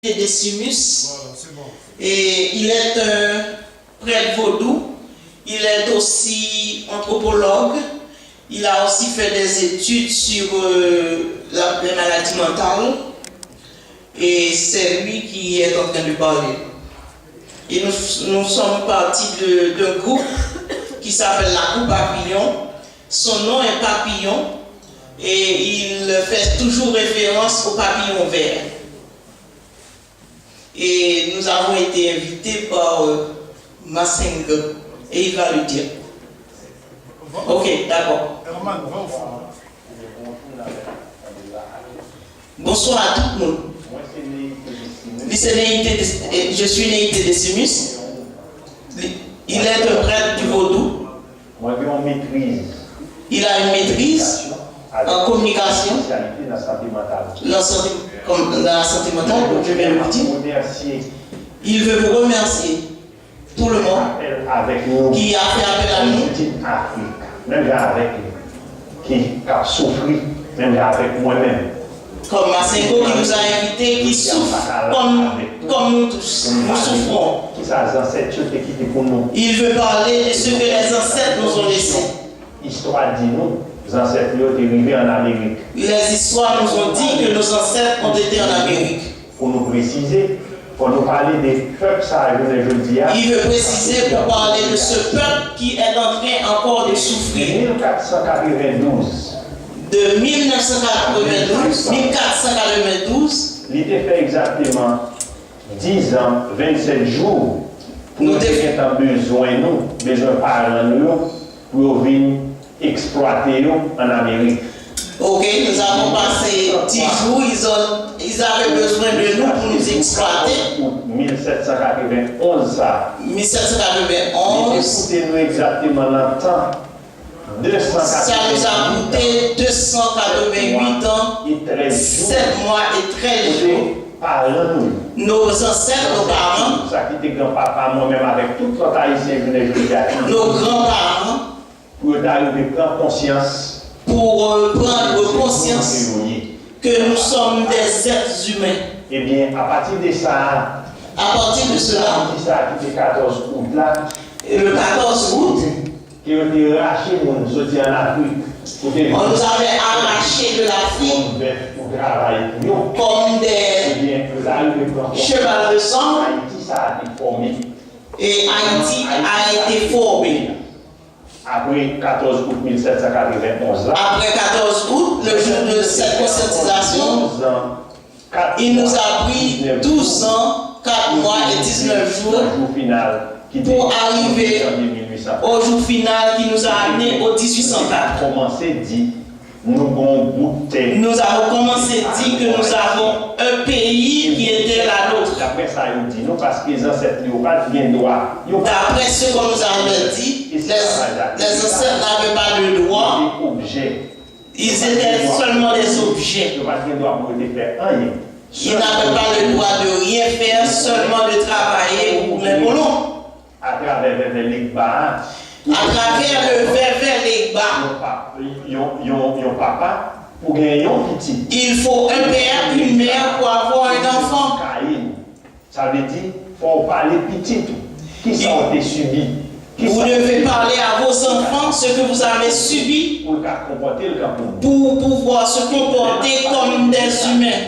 Décimus. Et il est un prêtre vaudou. Il est aussi anthropologue. Il a aussi fait des études sur les maladies mentales. Et c'est lui qui est en train de parler. Et nous sommes partis d'un groupe qui s'appelle la Coupe Papillon. Son nom est Papillon. Et il fait toujours référence au papillon vert. Et nous avons été invités par Massenga. Et il va le dire. Ok, d'accord. Bonsoir à tout le monde. Je suis Néité Décimus. Il est un prêtre du vaudou. Il a une maîtrise en communication. Dans la santé mentale, comme je viens de le dire. Il veut vous remercier, tout le monde qui a fait appel à nous. Même avec qui a souffert, même avec moi-même. Comme Massengo qui nous a invités, qui souffre comme nous tous. Nous souffrons. Il veut parler de ce que les ancêtres nous ont laissé. L'histoire dit nous, les ancêtres sont arrivés en Amérique. Les histoires nous ont dit que nos ancêtres ont été en Amérique. Pour nous préciser, pour nous parler des peuples, ça je le dis. Il veut préciser pour parler de ce peuple qui est en train encore de souffrir. De 1492, il était fait exactement 10 ans, 27 jours pour nous avoir besoin par nous pour venir exploiter en Amérique. Ok, nous avons passé 10 jours, ils avaient besoin de nous pour nous exploiter. 1791 ça. 1791. Écoutez-nous exactement le temps. Ça nous a coûté 288 ans, 7 mois et 13 jours. Nos ancêtres, nos parents, nos grands-parents, pour prendre conscience que nous sommes des êtres humains. Eh bien, à partir de ça, le 14 août, qui ont été arrachés, on nous avait arraché de l'Afrique comme des chevals de sang. Et Haïti a été formé. Après 14 août 1791, après 14 août, le jour de cette conscientisation, il nous a pris 12 ans, 4 mois et 19 jours pour arriver au jour final qui nous a amené au 1804. Nous avons commencé à dire que nous avons un pays qui était la nôtre. D'après ce qu'on nous avait dit, les ancêtres n'avaient pas de droit. Ils étaient seulement des objets. Ils n'avaient pas le droit de rien faire, seulement de travailler pour les colons. À travers le verre Legba, il faut un père, une mère pour avoir un enfant. Ça veut dire qu'il faut parler petit. Qui ça a été subi? Vous devez parler à vos enfants ce que vous avez subi pour pouvoir se comporter comme des humains.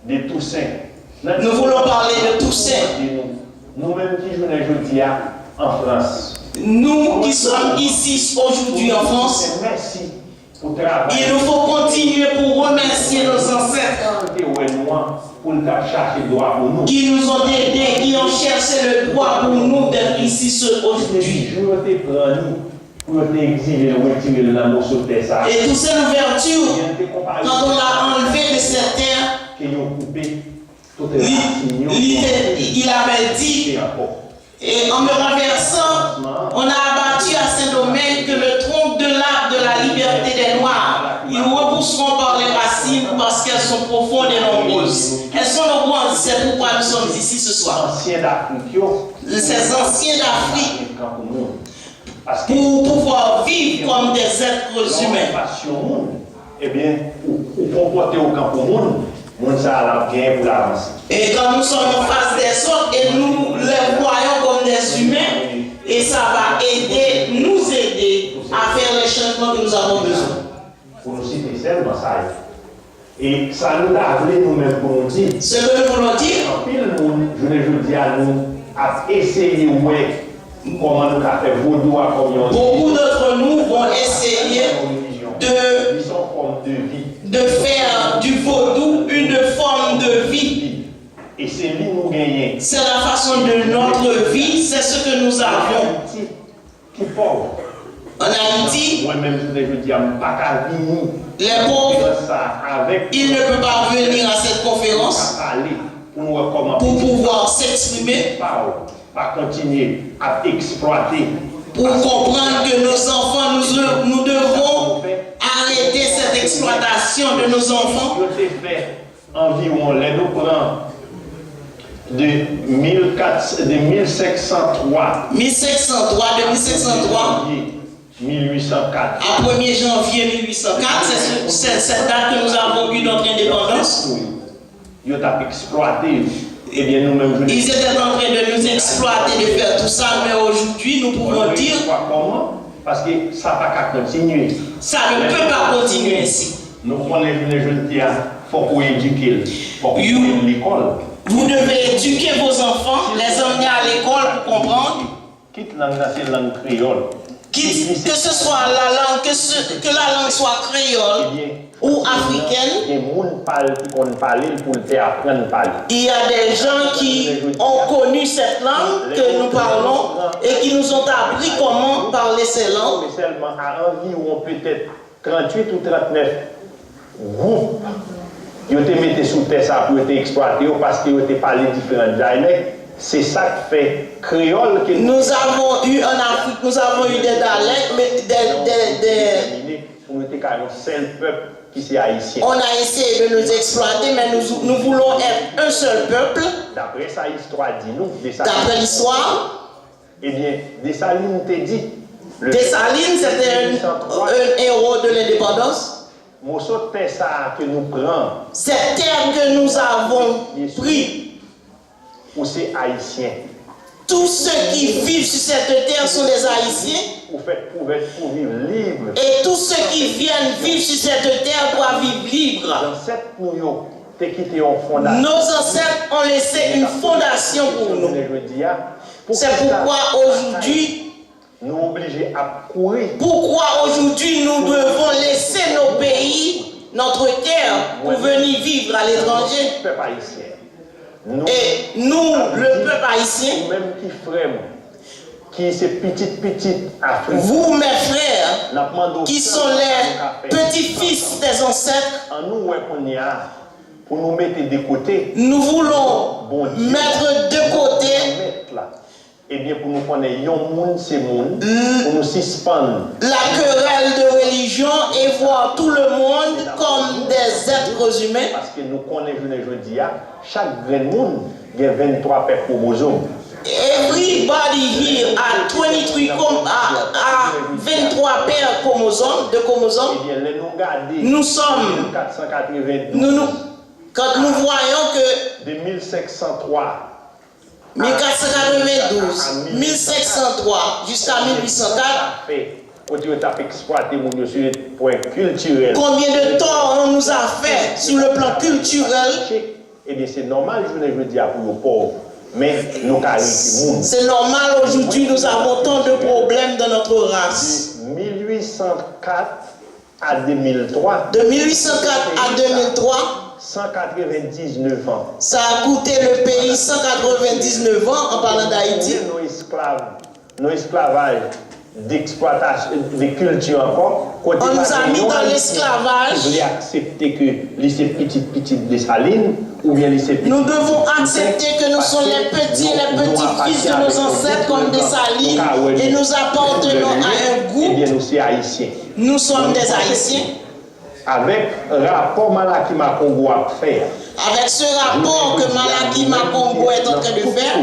De Toussaint. Nous voulons parler de Toussaint. Nous-mêmes qui jouons aujourd'hui en France. Nous qui sommes ici aujourd'hui en France. Merci pour il nous faut continuer pour remercier nos ancêtres qui nous ont aidés, qui ont cherché le droit pour nous d'être ici aujourd'hui. Et toutes ces ouvertures, quand on l'a enlevé de cette terre, il avait dit, et en me renversant, on a abattu à Saint-Domingue que le tronc de l'arbre de la liberté des Noirs, ils repousseront par les racines parce qu'elles sont profondes et nombreuses. Elles sont nombreuses, c'est pourquoi nous sommes ici ce soir. Ces anciens d'Afrique, pour pouvoir vivre comme des êtres humains. Eh bien, pour comporter au camp pour monde, Moun sa la bien pour l'avancer. Et quand nous sommes en face des autres et nous les voyons comme des humains, et ça va nous aider à faire les changements que nous avons besoin. Pour nous citer seulement ça. Et ça nous a appelé nous-mêmes pour nous dire. Ce que nous voulons dire. En pile monde, je dis à nous, à essayer ouais, comment nous faire vaudou à communion. Beaucoup d'entre nous vont essayer de faire du vaudou une forme de vie. Et c'est lui nous gagner. C'est la façon de notre vie, c'est ce que nous avons. Qui pauvre. En Haïti, moi-même, je dis, les pauvres, ils ne peuvent pas venir à cette conférence pour pouvoir s'exprimer, pas continuer à exploiter. Pour comprendre que nos enfants, nous devons arrêter cette exploitation de nos enfants. Je t'ai fait environ les deux plans de 1503. 1503, de 1503. 1804. À 1er janvier 1804, c'est cette date que nous avons eu notre indépendance. Ils ont exploité. Eh bien, nous-mêmes, ils étaient en train de nous exploiter, de faire tout ça, mais aujourd'hui, nous pouvons dire. Comment? Parce que ça ne va pas continuer. Ça ne peut pas continuer ainsi. Nous connaissons les jeunes qui faut qu'on éduque. Faut qu'on éduque l'école. Vous devez éduquer vos enfants, les emmener à l'école pour comprendre. Quitte la langue créole. Que ce soit la langue, que la langue soit créole ou africaine. Il y a des gens qui ont connu cette langue que nous parlons et qui nous ont appris comment parler ces langues. Mais seulement à environ peut-être 38 ou 39 groupes, ils ont été mis sous terre ça pour être exploités parce qu'ils ont été parlé différents dialectes. C'est ça qui fait créole que nous avons eu en Afrique, nous avons eu des dialectes, mais on était quand même un seul peuple qui c'est haïtien. On a essayé de nous exploiter, mais nous voulons être un seul peuple. D'après ça, l'histoire dit nous. D'après l'histoire. Eh bien, Dessalines t'a dit. Dessalines, c'était un héros de l'indépendance. Morceau de terre que nous prenons. Cette terre que nous avons pris. Ou c'est haïtien. Tous ceux qui vivent sur cette terre sont des haïtiens. Pour vivre libre. Et tous ceux qui viennent vivre sur cette terre doivent vivre libres. Nos ancêtres ont laissé une fondation pour nous. C'est pourquoi aujourd'hui, nous obligés à courir. Pourquoi aujourd'hui nous devons laisser nos pays, notre terre, pour venir vivre à l'étranger? Et nous, le peuple haïtien, même qui frère, qui c'est petite Afrique. Vous, mes frères, qui sont les petits-fils des ancêtres, pour nous mettre de côté, nous voulons mettre de côté. Eh bien, pour nous connaître, pour nous suspendre la querelle de religion et voir tout le monde comme des êtres humains. Parce que nous connaissons, je dis, chaque grand monde a 23 paires chromosomes. Everybody here a 23 paires de chromosomes. Nous sommes, quand nous voyons que de 1503 1492, 1503 jusqu'à 1804. Combien de temps on nous a fait sur le plan culturel? Eh bien, c'est normal, je veux dire, pour les pauvres. Mais nous c'est normal, aujourd'hui, nous avons tant de problèmes dans notre race. De 1804 à 2003. De 1804 à 2003. 199 ans. Ça a coûté le pays 199 ans en parlant d'Haïti. Nos esclavages d'exploitation, de culture encore. On nous a mis dans l'esclavage. Vous voulez accepter que les petites Dessalines ou bien les petites. Nous devons accepter que nous sommes les petits-fils de nos ancêtres comme Dessalines et nous appartenons à un groupe. Eh bien, nous sommes haïtiens. Nous sommes des haïtiens. Avec le rapport Malaki Makongo à faire. Avec ce rapport que Malaki Makongo est en train de faire.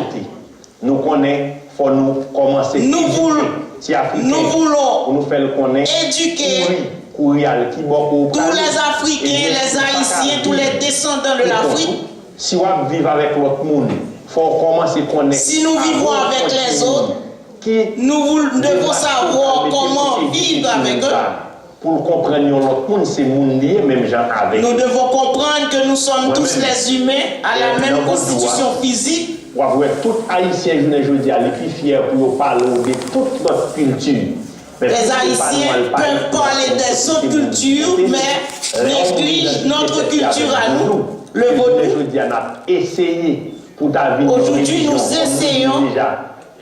Nous connaissons, faut nous commencer. Nous voulons pour nous faire le connaître. éduquer, Tous les Africains, les Haïtiens, tous les descendants de l'Afrique. Si on vit avec l'autre monde, il faut commencer à connaître. Si nous vivons avec les autres, nous devons savoir comment vivre avec eux. Pour comprendre l'autre monde, c'est monde lié, même gens avec. Nous devons comprendre que nous sommes tous les humains à la même constitution physique. Tout Haïtien, je dis, est plus fier pour parler de toute notre culture. Les Haïtiens peuvent parler des autres cultures, mais négligent notre culture à nous, le vaudou. Aujourd'hui, nous essayons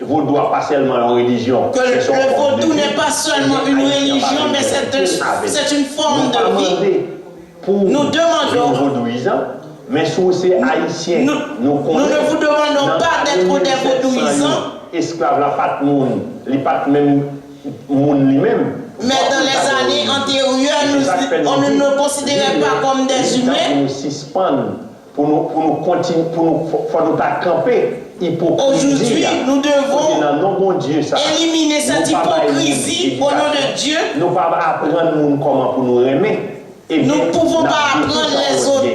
vaudou pas seulement une religion. Que le vaudou n'est pas seulement une religion, mais c'est une forme de vie. Nous demandons. Mais si c'est haïtien, nous ne vous demandons pas d'être des vaudouisants. Esclaves, la patte monde, les pattes même monde lui-même. Mais dans les années antérieures, on ne nous considérait pas comme des humains. Pour nous suspendre, pour nous continuer, pour nous camper. Aujourd'hui, nous devons éliminer cette hypocrisie au nom de Dieu. Nous ne pouvons pas apprendre comment pour nous aimer. Nous ne pouvons pas apprendre les autres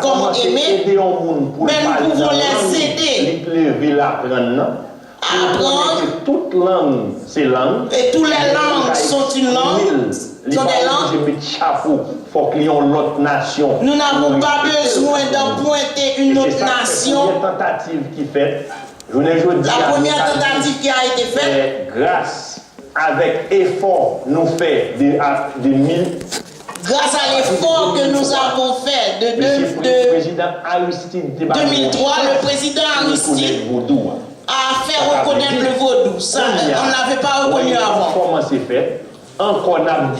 comment aimer, mais nous pouvons les aider à apprendre. Toute langue, c'est langue. Et toutes les langues sont une langue, sont des langues. Faut qu'il y ait une autre nation. Nous n'avons pas besoin d'appointer une autre nation. La tentative qui fait, la première tentative qui a été faite, grâce, avec effort, nous fait de 1000. Grâce à l'effort que nous avons fait de 2003, le président Aristide a fait reconnaître le vaudou. Ça, on ne l'avait pas reconnu avant. Comment c'est fait?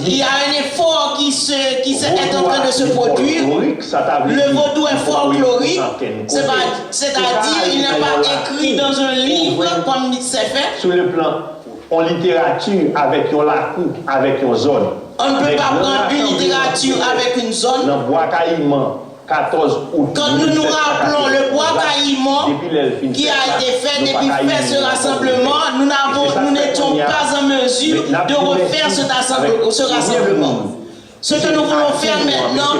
Il y a un effort qui est en train de se produire. Le vaudou est folklorique, c'est-à-dire il n'est pas écrit dans un livre comme il s'est fait. Sur le plan en littérature avec un lacou, avec une zone. On ne peut pas prendre une littérature avec une zone. Dans Bois Caïman, 14 août. Quand nous nous rappelons le Bois Caïman qui a été fait depuis ce rassemblement, nous n'étions pas en mesure de refaire ce rassemblement. Ce que nous voulons faire maintenant,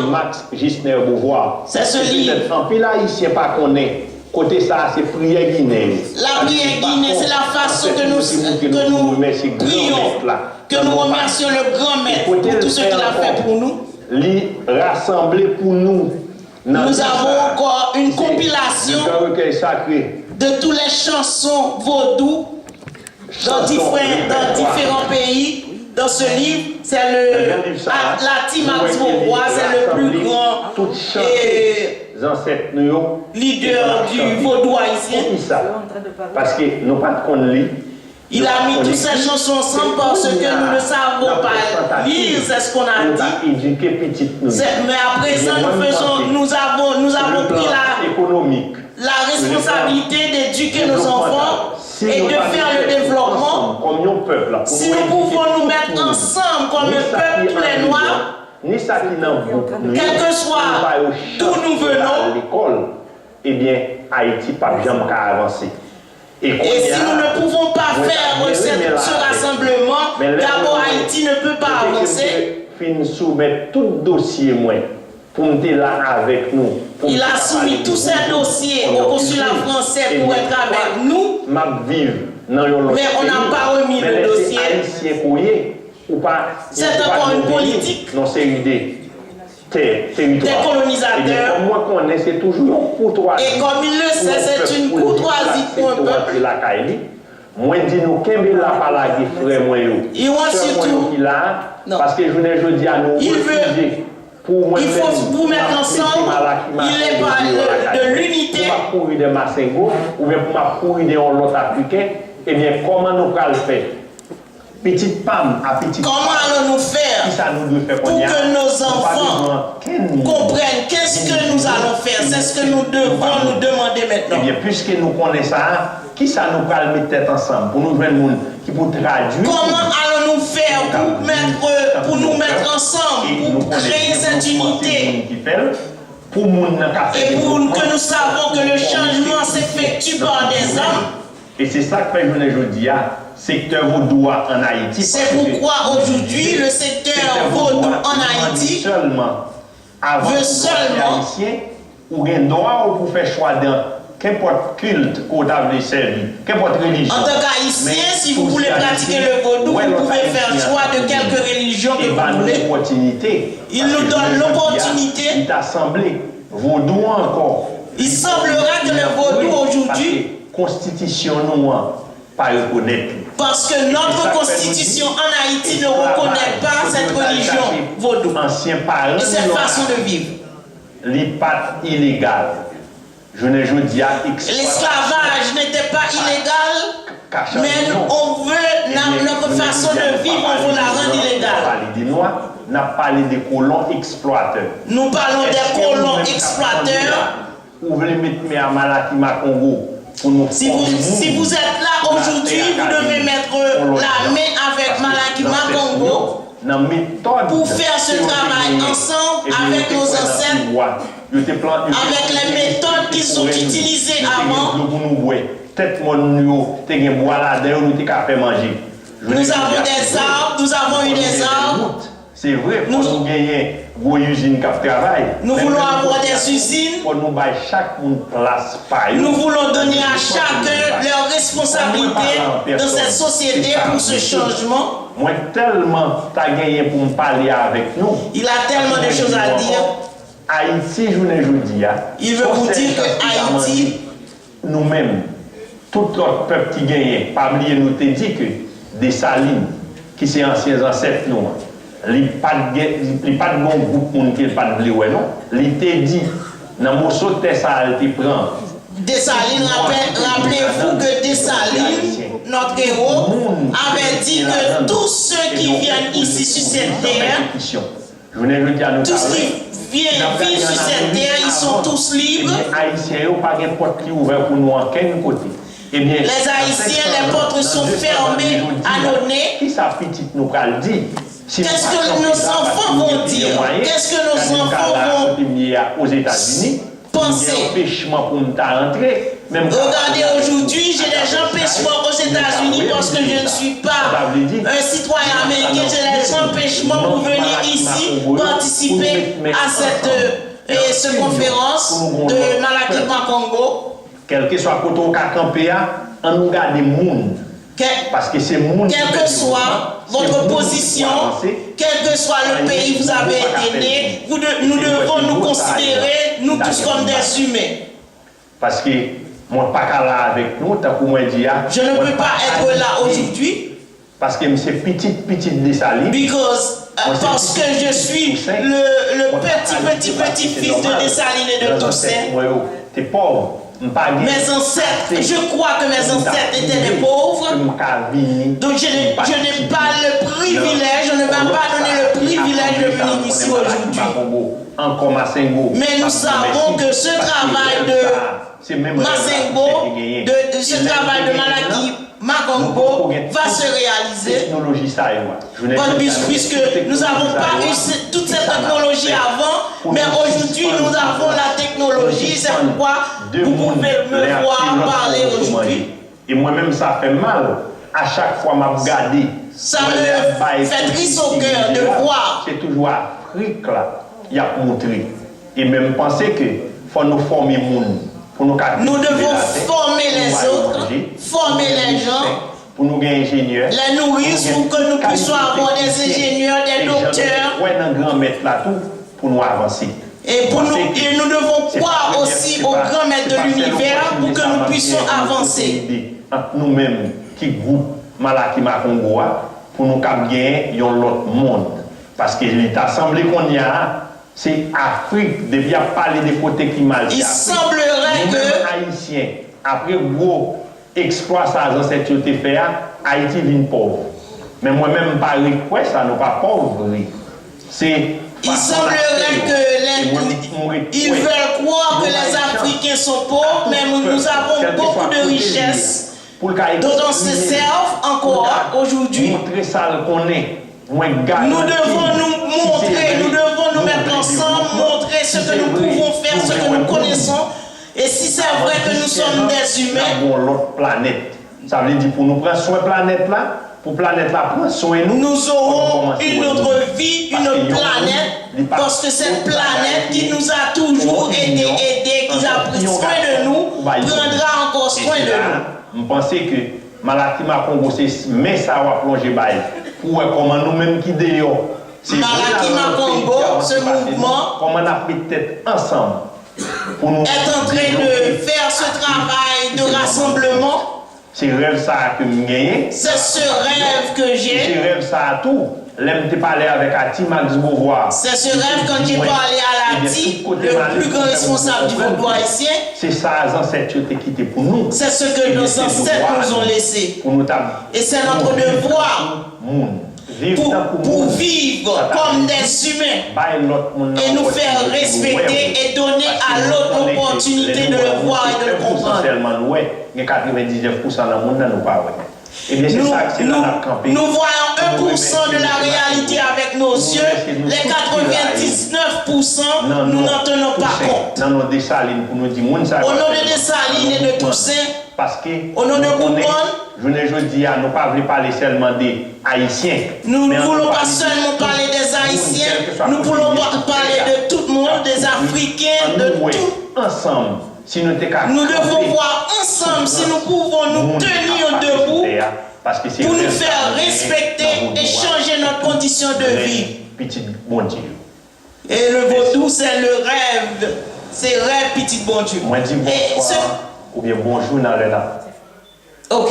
c'est ce livre. En plus là, ici, pas qu'on est. Côté ça, c'est prière Guinée. La prière Guinée, c'est la façon que nous prions, que nous remercions le grand maître pour tout ce qu'il a fait pour nous. Rassembler pour nous. Nous avons encore une compilation de toutes les chansons vaudou dans différents pays. Dans ce livre, c'est la team Max Beauvoir, c'est le plus grand leader du vaudou haïtien. Parce que nous pas de lire. Il a mis toutes ces chansons ensemble parce que nous ne savons pas lire, c'est ce qu'on a dit. Mais à présent, nous avons pris la responsabilité d'éduquer nos enfants et de faire le développement. Si nous pouvons nous mettre ensemble comme le peuple, tous les Noirs, quel que soit d'où nous venons, eh bien, Haïti n'a pas jamais avancé. Et si nous ne pouvons pas faire ce rassemblement, d'abord Haïti ne peut pas avancer. Soumettre tout dossier pour nous là avec nous. Il a soumis tous ces dossiers au consulat français pour être avec nous. Mais on n'a pas remis le dossier. C'est encore une politique des colonisateurs. Et comme il le sait, c'est une courtoisie pour un peuple. Moi, dis nous qu'est-ce la parole qui frère moi il want surtout parce que je dis à nous il faut vous mettre ensemble. Il est pas de l'unité. Pour courir de Massengo ou bien pour courir de l'autre africain, eh bien comment nous allons faire? Petite femme à petite. Comment allons-nous faire pour que nos enfants comprennent qu'est-ce que nous allons faire? C'est ce que nous devons nous demander maintenant. Eh bien, puisque nous connaissons ça, qui ça nous va mettre tête ensemble pour nous joindre qui pour traduire? Comment allons-nous faire pour nous mettre ensemble, pour créer cette unité? Et pour que nous savons que le changement s'effectue par des hommes. Et c'est ça que fait aujourd'hui, secteur vaudois en Haïti. C'est pourquoi aujourd'hui le secteur vaudou en Haïti seulement avant veut seulement haïtien ou un droit pour faire choix dans qu'importe culte qu'on a voulu servir, qu'importe religion. En tant qu'haïtien, si vous voulez pratiquer le vaudou, vous pouvez faire choix de quelque religion que vous voulez. Il nous donne l'opportunité. Il t'a semblé vaudou encore. Il semblera que le vaudou aujourd'hui, constitution nous pas reconnaître. Parce que notre constitution en Haïti ne reconnaît pas cette religion vaudou et cette façon de vivre. Les pattes illégales. Je ne dis à l'esclavage n'était pas illégal, mais on veut notre façon de vivre, on veut la rendre illégale. On a parlé des colons exploiteurs. Nous parlons des colons exploiteurs. Vous voulez mettre à Malakima Congo pour nous si vous êtes là aujourd'hui, vous devez mettre la main avec Malakima Congo pour faire ce travail ensemble avec nos ancêtres, avec les méthodes qui sont utilisées avant. Nous avons des arbres, nous avons eu des arbres. C'est vrai, pour nous gagner une usine qui travaille. Nous voulons avoir des usines. Pour nous bailler chaque place par nous voulons donner à chacun leur responsabilité dans cette société pour ce changement. Moi, tellement tu as gagné pour me parler avec nous. Il a tellement de choses à dire. Haïti, je ne dis pas. Il veut vous dire que Haïti, nous-mêmes, tout notre peuple qui gagne, pas oublier nous te dit que des salines, qui sont anciens ancêtres, nous. Il n'y a pas de bon groupe qui n'a pas de blé, non. Il te dit, dans le morceau de ça, il te prend. Dessalines, rappelez-vous que Dessalines, notre héros, avait dit que tous ceux qui viennent ici sur cette terre, tous qui viennent vivre sur cette terre, ils sont tous libres. Les Haïtiens n'ont pas de porte qui ouverte pour nous en quel côté. Les Haïtiens, les portes sont fermées à nos nez. Qui ça petite nous pral dire? Qu'est-ce que nos enfants vont dire? Qu'est-ce que nos enfants vont aux États-Unis penser? Regardez, aujourd'hui, j'ai des empêchements aux États-Unis parce que je ne suis pas un citoyen américain. J'ai des empêchements pour venir ici participer à cette conférence de Malakima Congo. Quel que soit le côté où on nous garde des mondes. Parce que c'est monde. Quelle que soit votre position, quel que soit le pays où vous avez été né, nous devons nous considérer, nous tous, comme des humains. Parce que moi, pas là avec nous, t'as pour moi dire. Je ne peux pas être là aujourd'hui. Parce que c'est petite Dessalines. Parce que je suis le petit fils de Dessalines et de Toussaint. T'es pauvre. Mes ancêtres, je crois que mes ancêtres étaient des pauvres. Donc je n'ai pas le privilège, je ne vais pas donner le privilège de venir ici aujourd'hui. Mais nous savons que ce travail de Massengo, ce travail de Malakima Congo va se réaliser. Puisque nous n'avons pas eu toute cette technologie avant, mais aujourd'hui nous avons la technologie, c'est pourquoi vous pouvez me voir parler aujourd'hui. Et moi-même, ça fait mal. À chaque fois, je regarde. Ça me fait triste au cœur de voir. C'est toujours Afrique là, il y a montré. Et même penser que faut nous former monde. Nous devons former les autres, former les gens, pour nous gagner ingénieurs, les nourrir pour que nous puissions avoir des ingénieurs, des docteurs. Ouais, un grand maître là tout pour nous avancer. Et nous devons croire aussi au grand maître de l'univers pour que nous puissions avancer. Nous-mêmes qui groupe Malakima Congo pour nous gagner l'autre monde. Parce que l'État semblé qu'on y a. C'est Afrique, depuis à parler des côtés qui mal. Il semblerait que Haïtiens, après gros exploit ça dans cette fait, Haïti vient pauvre. Mais moi-même, pas request, ça n'est pas pauvre. C'est. Il semblerait que ils veulent croire que les Africains sont pauvres, mais nous avons beaucoup de richesses dont on se sert encore aujourd'hui. Nous devons nous montrer, nous devons nous mettre ensemble, montrer ce que nous pouvons faire, ce que nous connaissons. Et si c'est vrai que nous sommes des humains, Ça veut dire pour nous prendre soin de la planète là, pour la planète là prendre soin de nous. Nous aurons une autre vie, une autre planète, parce que cette planète qui nous a toujours aidé, qui a pris soin de nous, prendra encore soin de nous. Je pense que Malatima Congo, c'est mais ça va plonger bail. Pour comment nous-mêmes qui d'ailleurs, c'est Malatima Congo, ce mouvement, comment on a pris tête ensemble pour nous est en train de faire ce travail de rassemblement. C'est rêve ça que je gagne. C'est ce rêve que j'ai. C'est rêve ça à tout. L'aime te parler avec Ati Max Beauvoir. C'est ce rêve quand j'ai parlé à l'Ati, le plus grand responsable du peuple haïtien. C'est ça, les ancêtres qui ont quitté pour nous. C'est ce que nos ancêtres nous ont laissé. Et c'est notre devoir pour vivre comme des humains et nous faire respecter et donner à l'autre l'opportunité de le voir et de le comprendre. 99% dans le monde nous pas. Et bien c'est ça que c'est dans la campagne. Nous voyons 1% de la réalité avec nos yeux. Les 99%, nous n'en tenons pas compte. Dans nos Dessalines pour nous dire au nom de Dessalines et de Toussaint, parce que au nom de Bourbon, je ne dis à nous pas parler seulement des Haïtiens. Nous ne voulons pas seulement parler des Haïtiens, nous voulons parler de tout le monde, des Africains, de tout. Ensemble. Si nous devons voir ensemble si nous pouvons nous tenir debout pour nous faire respecter et changer notre condition de vie. Petit bon Dieu. Et le vaudou, c'est le rêve. C'est rêve, petit bon Dieu. Moi, dis bonsoir ou bien bonjour dans le là. Ok.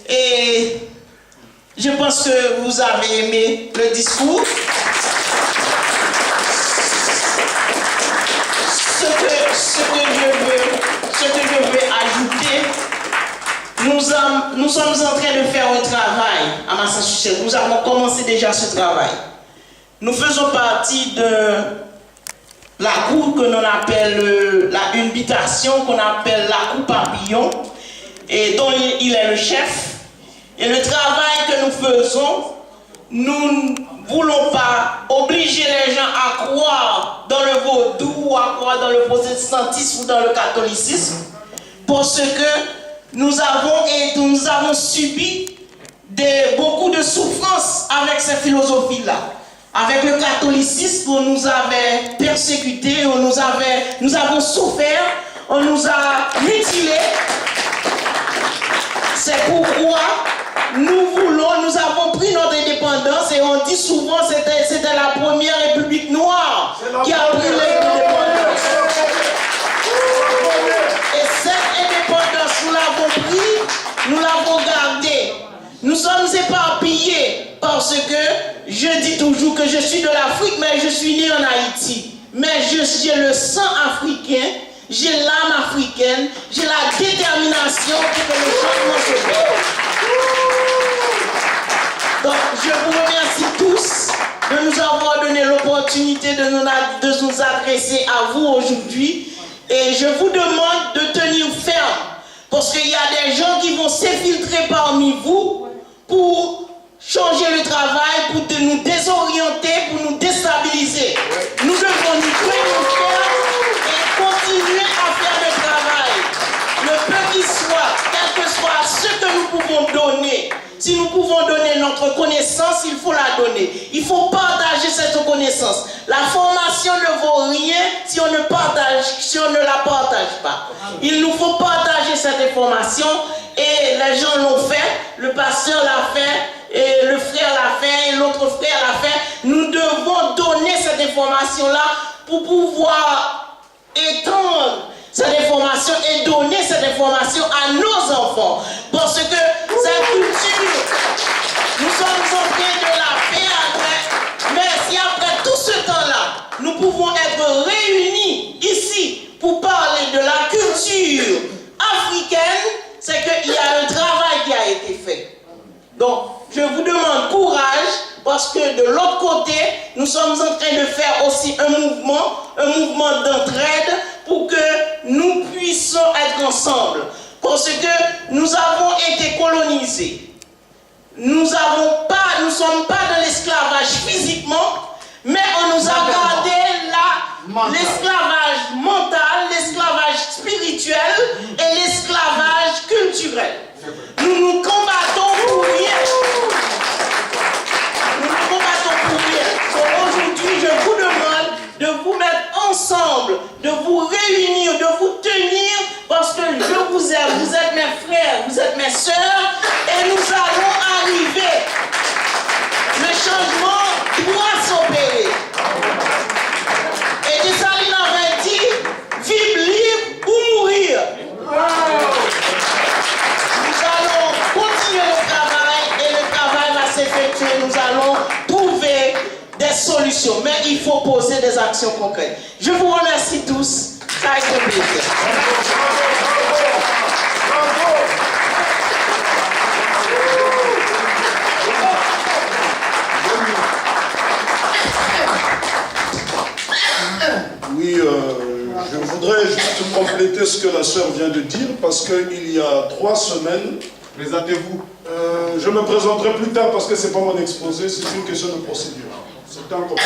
Et je pense que vous avez aimé le discours. Ce que je veux ajouter, nous sommes en train de faire un travail à Massachusetts. Nous avons commencé déjà ce travail. Nous faisons partie de la cour que l'on appelle une habitation qu'on appelle la cour papillon, et dont il est le chef. Et le travail que nous faisons, nous ne voulons pas obliger les gens à croire dans le vaudou ou à croire dans le protestantisme ou dans le catholicisme, parce que nous avons subi beaucoup de souffrances avec ces philosophies-là. Avec le catholicisme, on nous avait persécutés, nous avons souffert, on nous a mutilés. C'est pourquoi nous avons pris notre indépendance, et on dit souvent que c'était la première république noire qui a pris l'indépendance. Et cette indépendance, nous l'avons pris, nous l'avons gardée. Nous sommes éparpillés parce que je dis toujours que je suis de l'Afrique, mais je suis né en Haïti. Mais j'ai le sang africain, j'ai l'âme africaine, j'ai la détermination pour que le changement se fasse. Donc, je vous remercie tous de nous avoir donné l'opportunité de nous adresser à vous aujourd'hui. Et je vous demande de tenir ferme, parce qu'il y a des gens qui vont s'infiltrer parmi vous pour changer le travail, pour nous désorienter, pour nous déstabiliser. Nous devons nous tenir ferme et continuer à faire le travail. Le peu qu'il soit, quel que soit ce que nous pouvons donner. Si nous pouvons donner notre connaissance, il faut la donner. Il faut partager cette connaissance. La formation ne vaut rien si on ne la partage pas. Il nous faut partager cette information, et les gens l'ont fait, le pasteur l'a fait, et le frère l'a fait, et l'autre frère l'a fait. Nous devons donner cette information-là pour pouvoir étendre cette information et donner cette information à nos enfants. Parce que cette culture, nous sommes en train de la perdre. Mais si après tout ce temps-là, nous pouvons être réunis ici pour parler de la culture africaine, c'est qu'il y a un travail qui a été fait. Donc, je vous demande courage, parce que de l'autre côté, nous sommes en train de faire aussi un mouvement d'entraide pour que nous puissions être ensemble. Parce que nous avons été colonisés. Nous ne sommes pas dans l'esclavage physiquement, mais on nous a gardé l'esclavage mental, l'esclavage spirituel et l'esclavage culturel. Nous nous vous aime, vous êtes mes frères, vous êtes mes sœurs, et nous allons arriver. Le changement doit s'opérer. Et Dessalines avait dit, vivre libre ou mourir. Nous allons continuer le travail et le travail va s'effectuer. Nous allons trouver des solutions, mais il faut poser des actions concrètes. Je vous remercie tous. Ça a été un plaisir. Oui, je voudrais juste compléter ce que la sœur vient de dire, parce qu'il y a 3 semaines, Présentez-vous. je me présenterai plus tard parce que ce n'est pas mon exposé, c'est une question de procédure. C'est un compromis.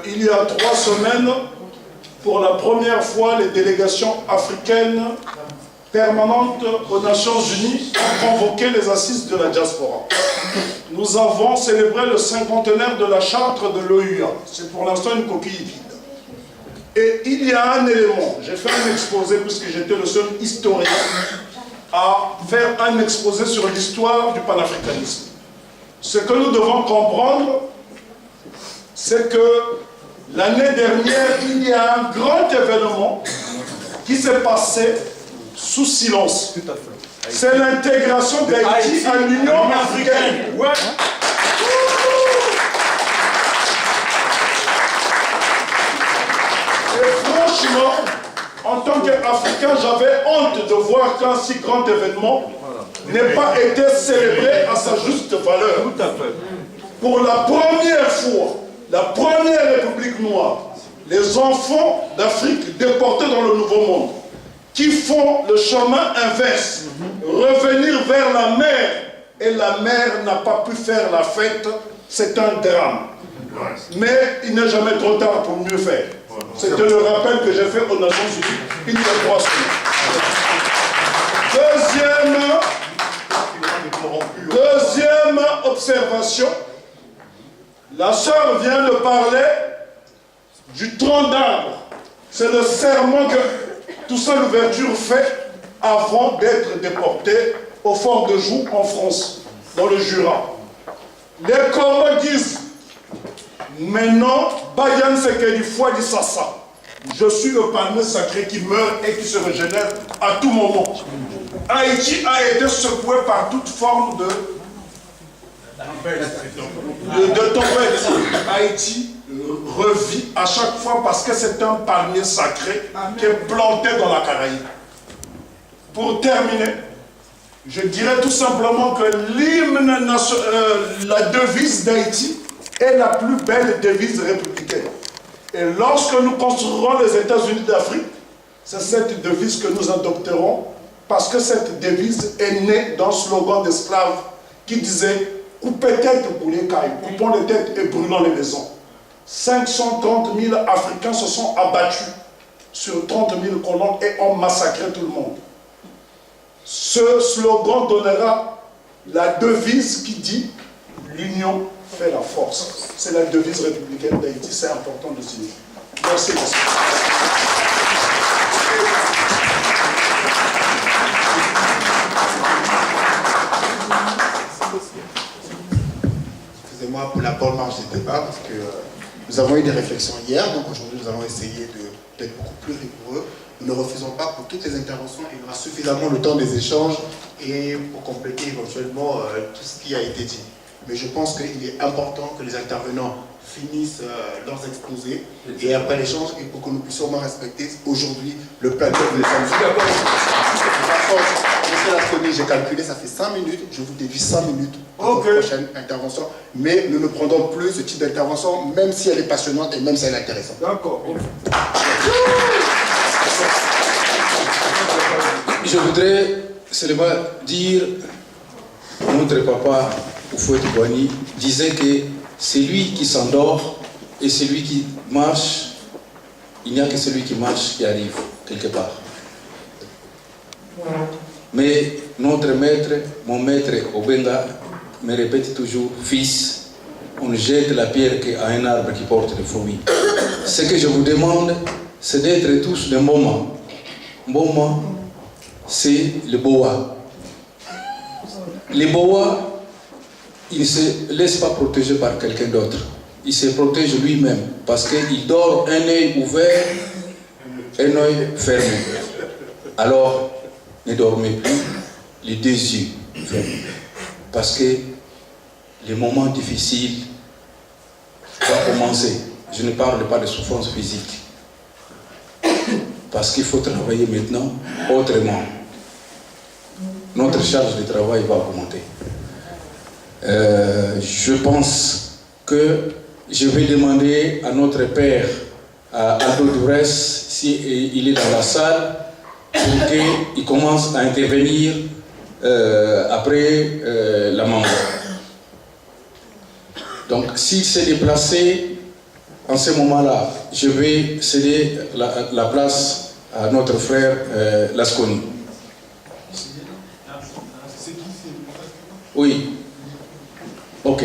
Il y a 3 semaines, pour la première fois, les délégations africaines permanentes aux Nations Unies ont convoqué les assises de la diaspora. Nous avons célébré le 50e de la charte de l'OUA. C'est pour l'instant une coquille vide. Et il y a un élément, j'ai fait un exposé puisque j'étais le seul historien à faire un exposé sur l'histoire du panafricanisme. Ce que nous devons comprendre, c'est que l'année dernière, il y a un grand événement qui s'est passé sous silence. C'est l'intégration d'Haïti à l'Union africaine. Ouais. Et franchement, en tant qu'Africain, j'avais honte de voir qu'un si grand événement n'ait pas été célébré à sa juste valeur. Tout à fait. Pour la première fois, la première République noire, les enfants d'Afrique déportés dans le Nouveau Monde, qui font le chemin inverse, revenir vers la mer, et la mer n'a pas pu faire la fête, c'est un drame. Mais il n'est jamais trop tard pour mieux faire. C'était le rappel que j'ai fait aux Nations Unies il y a 3 semaines. Deuxième observation, la sœur vient de parler du tronc d'arbre. C'est le serment que Toussaint Louverture fait avant d'être déporté au Fort de Joux en France, dans le Jura. Les Corans disent, maintenant, Bayan Sekedi Foi dit Sassa. Je suis le palmier sacré qui meurt et qui se régénère à tout moment. Haïti a été secoué par toute forme de tempête. Haïti revit à chaque fois parce que c'est un palmier sacré qui est planté dans la Caraïbe. Pour terminer, je dirais tout simplement que l'hymne, la devise d'Haïti est la plus belle devise républicaine. Et lorsque nous construirons les États-Unis d'Afrique, c'est cette devise que nous adopterons, parce que cette devise est née d'un slogan d'esclaves qui disait « Coupez tête pour les cailles, coupons les têtes et brûlons les maisons ». 530 000 Africains se sont abattus sur 30 000 colons et ont massacré tout le monde. Ce slogan donnera la devise qui dit « L'union fait la force ». C'est la devise républicaine d'Haïti, c'est important de signer. Merci, merci. Excusez-moi pour la bonne marge du débat, parce que nous avons eu des réflexions hier, donc aujourd'hui nous allons essayer d'être beaucoup plus rigoureux. Nous ne refusons pas pour toutes les interventions, il y aura suffisamment le temps des échanges et pour compléter éventuellement tout ce qui a été dit. Mais je pense qu'il est important que les intervenants finissent leurs exposés et après l'échange, et pour que nous puissions moins respecter aujourd'hui le plan de l'échange. Monsieur Lafoni, j'ai calculé, ça fait 5 minutes, je vous dédie 5 minutes pour la prochaine intervention, mais nous ne prendrons plus ce type d'intervention, même si elle est passionnante et même si elle est intéressante. D'accord. Je voudrais seulement dire, notre papa, Houphouët-Boigny, disait que celui qui s'endort et celui qui marche, il n'y a que celui qui marche qui arrive quelque part. Mais notre maître, mon maître Obenga, me répète toujours, fils, on jette la pierre à un arbre qui porte des fruits. Ce que je vous demande, c'est d'être tous des moments c'est le boa. Le boa, il ne se laisse pas protéger par quelqu'un d'autre. Il se protège lui-même parce qu'il dort un œil ouvert, un œil fermé. Alors, ne dormez plus les deux yeux fermés. Parce que les moments difficiles vont commencer. Je ne parle pas de souffrance physique. Parce qu'il faut travailler maintenant autrement. Notre charge de travail va augmenter. Je pense que je vais demander à notre père, à Aldo Dures, s'il est dans la salle, pour qu'il commence à intervenir après la maman. Donc, s'il s'est déplacé, en ce moment-là, je vais céder la place à notre frère Lasconi. Oui. Ok.